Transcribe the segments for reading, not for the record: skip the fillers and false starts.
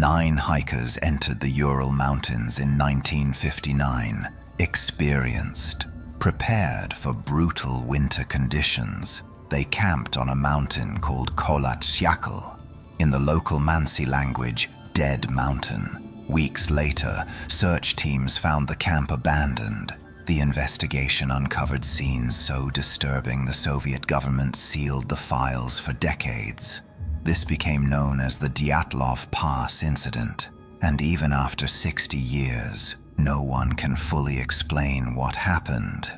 9 hikers entered the Ural Mountains in 1959, experienced, prepared for brutal winter conditions. They camped on a mountain called Kolat-Syakhl, in the local Mansi language, Dead Mountain. Weeks later, search teams found the camp abandoned. The investigation uncovered scenes so disturbing the Soviet government sealed the files for decades. This became known as the Dyatlov Pass incident, and even after 60 years, no one can fully explain what happened.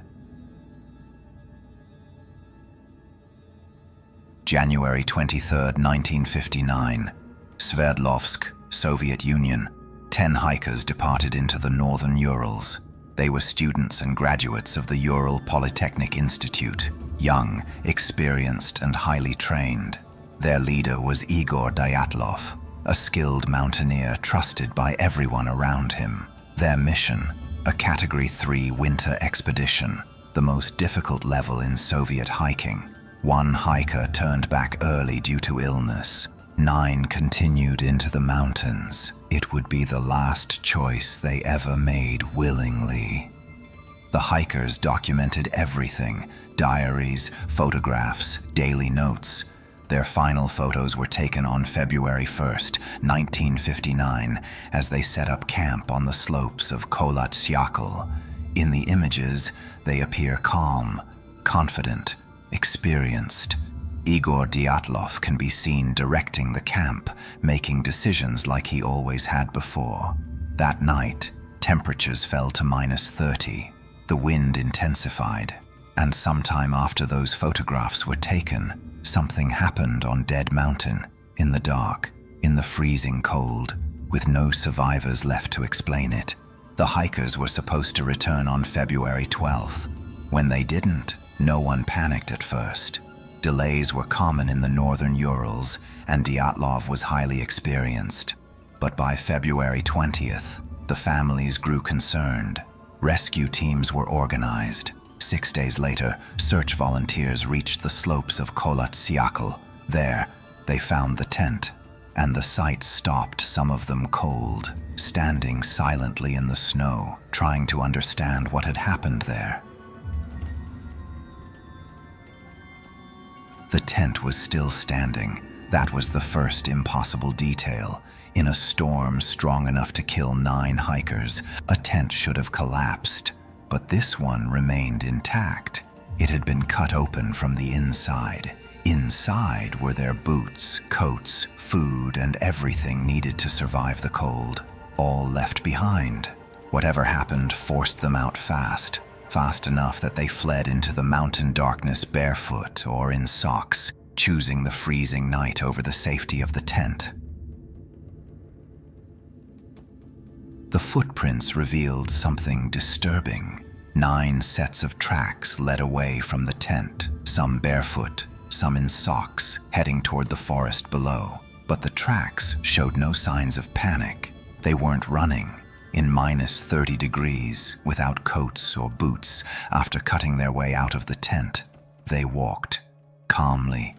January 23, 1959, Sverdlovsk, Soviet Union. 10 hikers departed into the northern Urals. They were students and graduates of the Ural Polytechnic Institute, young, experienced, and highly trained. Their leader was Igor Dyatlov, a skilled mountaineer trusted by everyone around him. Their mission, a Category 3 winter expedition, the most difficult level in Soviet hiking. 1 hiker turned back early due to illness. 9 continued into the mountains. It would be the last choice they ever made willingly. The hikers documented everything: diaries, photographs, daily notes. Their final photos were taken on February 1st, 1959, as they set up camp on the slopes of Kolat-Syakhl. In the images, they appear calm, confident, experienced. Igor Dyatlov can be seen directing the camp, making decisions like he always had before. That night, temperatures fell to -30. The wind intensified, and sometime after those photographs were taken, something happened on Dead Mountain, in the dark, in the freezing cold, with no survivors left to explain it. The hikers were supposed to return on February 12th. When they didn't, no one panicked at first. Delays were common in the northern Urals, and Dyatlov was highly experienced. But by February 20th, the families grew concerned. Rescue teams were organized. 6 days later, search volunteers reached the slopes of Kolat-Syakhl. There, they found the tent, and the sight stopped some of them cold, standing silently in the snow, trying to understand what had happened there. The tent was still standing. That was the first impossible detail. In a storm strong enough to kill 9 hikers, a tent should have collapsed, but this one remained intact. It had been cut open from the inside. Inside were their boots, coats, food, and everything needed to survive the cold, all left behind. Whatever happened forced them out fast enough that they fled into the mountain darkness barefoot or in socks, choosing the freezing night over the safety of the tent. The footprints revealed something disturbing. 9 sets of tracks led away from the tent, some barefoot, some in socks, heading toward the forest below. But the tracks showed no signs of panic. They weren't running. In -30 degrees, without coats or boots, after cutting their way out of the tent, they walked, calmly,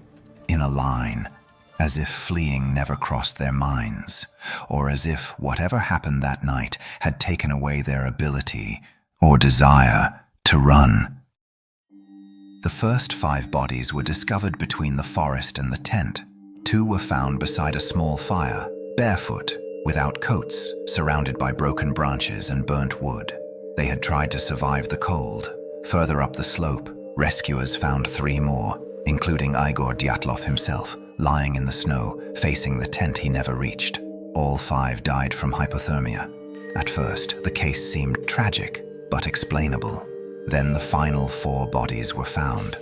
in a line, as if fleeing never crossed their minds, or as if whatever happened that night had taken away their ability or desire to run. The first 5 bodies were discovered between the forest and the tent. 2 were found beside a small fire, barefoot, without coats, surrounded by broken branches and burnt wood. They had tried to survive the cold. Further up the slope, rescuers found 3 more, including Igor Dyatlov himself, lying in the snow, facing the tent he never reached. All 5 died from hypothermia. At first, the case seemed tragic, but explainable. Then the final 4 bodies were found.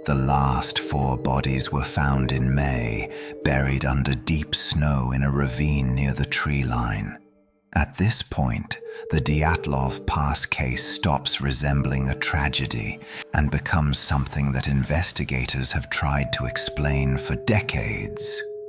The last 4 bodies were found in May, buried under deep snow in a ravine near the tree line. At this point, the Dyatlov Pass case stops resembling a tragedy and becomes something that investigators have tried to explain for decades.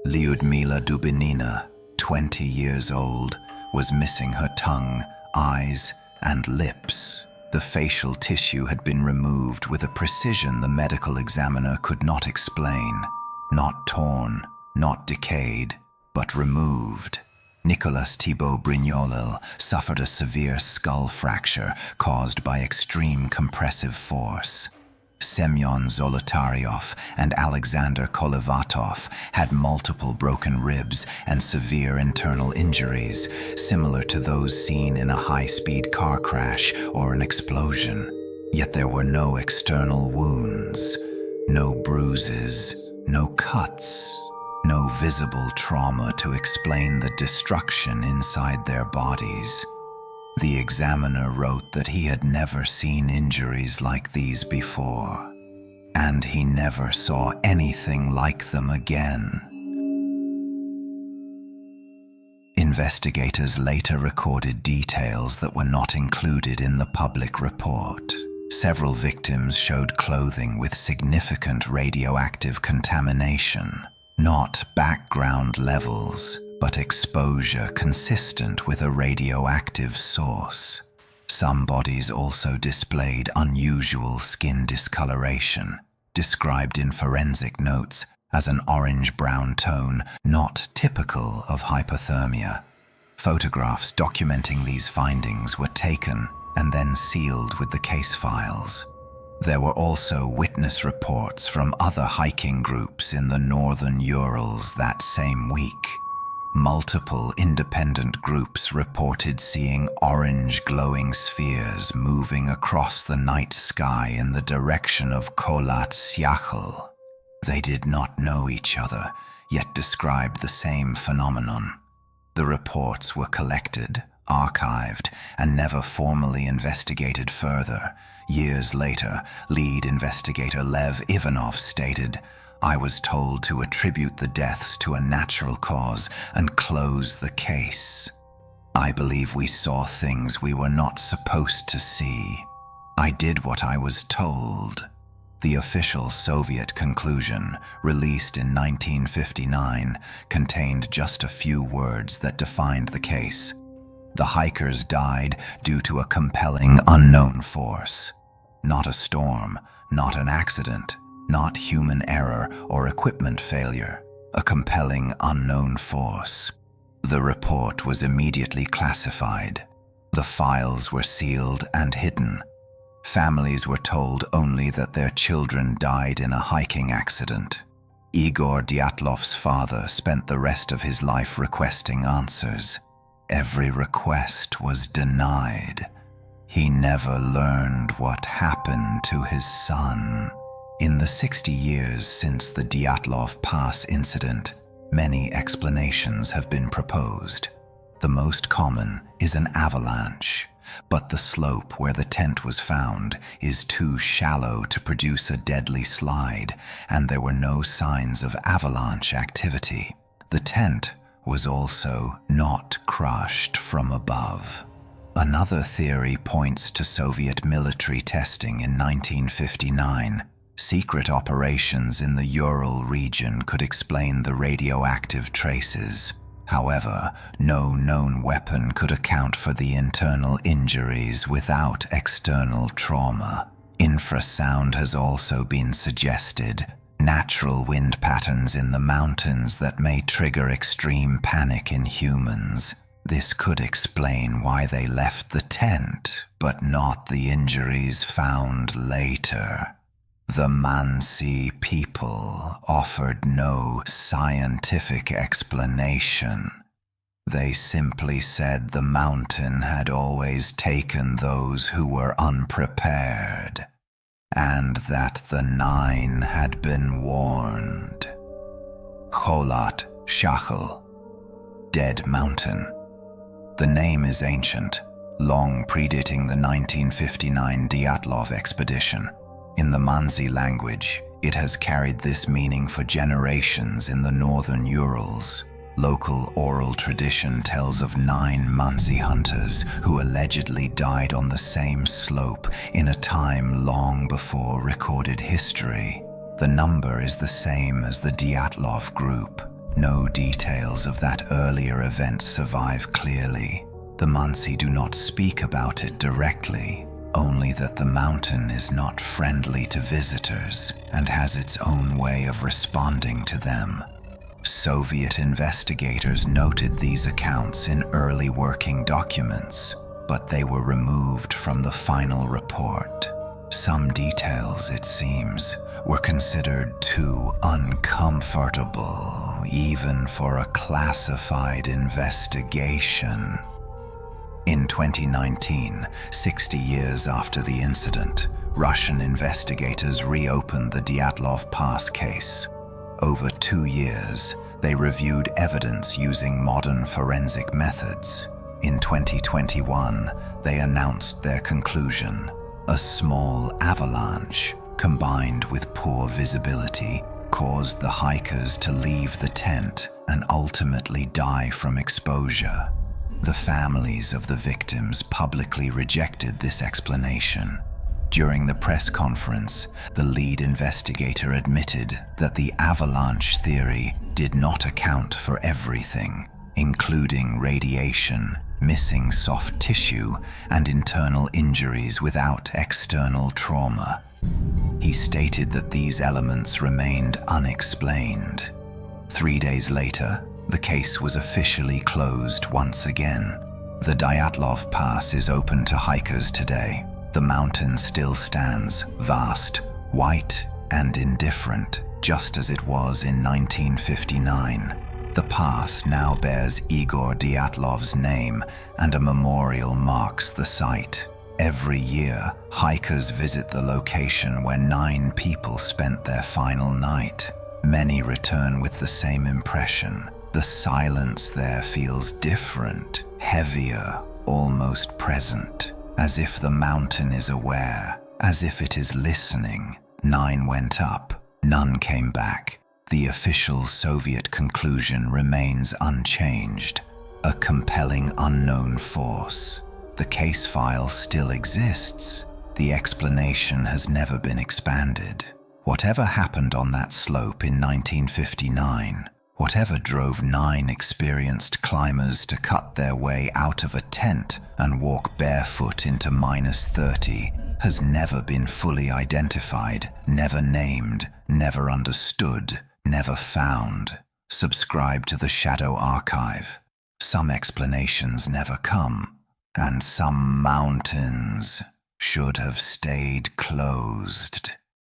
Lyudmila Dubinina, 20 years old, was missing her tongue, eyes, and lips. The facial tissue had been removed with a precision the medical examiner could not explain. Not torn, not decayed, but removed. Nicolas Thibault Brignolil suffered a severe skull fracture caused by extreme compressive force. Semyon Zolotaryov and Alexander Kolevatov had multiple broken ribs and severe internal injuries, similar to those seen in a high-speed car crash or an explosion. Yet there were no external wounds, no bruises, no cuts, no visible trauma to explain the destruction inside their bodies. The examiner wrote that he had never seen injuries like these before, and he never saw anything like them again. Investigators later recorded details that were not included in the public report. Several victims showed clothing with significant radioactive contamination, not background levels, but exposure consistent with a radioactive source. Some bodies also displayed unusual skin discoloration, described in forensic notes as an orange-brown tone not typical of hypothermia. Photographs documenting these findings were taken and then sealed with the case files. There were also witness reports from other hiking groups in the northern Urals that same week. Multiple independent groups reported seeing orange glowing spheres moving across the night sky in the direction of Kholat Syakhl. They did not know each other, yet described the same phenomenon. The reports were collected, archived, and never formally investigated further. Years later, lead investigator Lev Ivanov stated, "I was told to attribute the deaths to a natural cause and close the case. I believe we saw things we were not supposed to see. I did what I was told." The official Soviet conclusion, released in 1959, contained just a few words that defined the case. The hikers died due to a compelling unknown force. Not a storm, not an accident, not human error or equipment failure. A compelling unknown force. The report was immediately classified. The files were sealed and hidden. Families were told only that their children died in a hiking accident. Igor Dyatlov's father spent the rest of his life requesting answers. Every request was denied. He never learned what happened to his son. In the 60 years since the Dyatlov Pass incident, many explanations have been proposed. The most common is an avalanche, but the slope where the tent was found is too shallow to produce a deadly slide, and there were no signs of avalanche activity. The tent was also not crushed from above. Another theory points to Soviet military testing in 1959. Secret operations in the Ural region could explain the radioactive traces. However, no known weapon could account for the internal injuries without external trauma. Infrasound has also been suggested. Natural wind patterns in the mountains that may trigger extreme panic in humans. This could explain why they left the tent, but not the injuries found later. The Mansi people offered no scientific explanation. They simply said the mountain had always taken those who were unprepared, and that the Nine had been warned. Kholat Syakhl, Dead Mountain. The name is ancient, long predating the 1959 Dyatlov expedition. In the Mansi language, it has carried this meaning for generations in the northern Urals. Local oral tradition tells of 9 Mansi hunters who allegedly died on the same slope in a time long before recorded history. The number is the same as the Dyatlov group. No details of that earlier event survive clearly. The Mansi do not speak about it directly. only that the mountain is not friendly to visitors and has its own way of responding to them. Soviet investigators noted these accounts in early working documents, but they were removed from the final report. Some details, it seems, were considered too uncomfortable even for a classified investigation. In 2019, 60 years after the incident, Russian investigators reopened the Dyatlov Pass case. Over 2 years, they reviewed evidence using modern forensic methods. In 2021, they announced their conclusion. A small avalanche, combined with poor visibility, caused the hikers to leave the tent and ultimately die from exposure. The families of the victims publicly rejected this explanation. During the press conference, the lead investigator admitted that the avalanche theory did not account for everything, including radiation, missing soft tissue, and internal injuries without external trauma. He stated that these elements remained unexplained. 3 days later, the case was officially closed once again. The Dyatlov Pass is open to hikers today. The mountain still stands, vast, white, and indifferent, just as it was in 1959. The pass now bears Igor Dyatlov's name, and a memorial marks the site. Every year, hikers visit the location where 9 people spent their final night. Many return with the same impression. The silence there feels different, heavier, almost present, as if the mountain is aware, as if it is listening. 9 went up, none came back. The official Soviet conclusion remains unchanged, a compelling unknown force. The case file still exists. The explanation has never been expanded. Whatever happened on that slope in 1959, whatever drove 9 experienced climbers to cut their way out of a tent and walk barefoot into -30, has never been fully identified, never named, never understood, never found. Subscribe to the Shadow Archive. Some explanations never come, and some mountains should have stayed closed.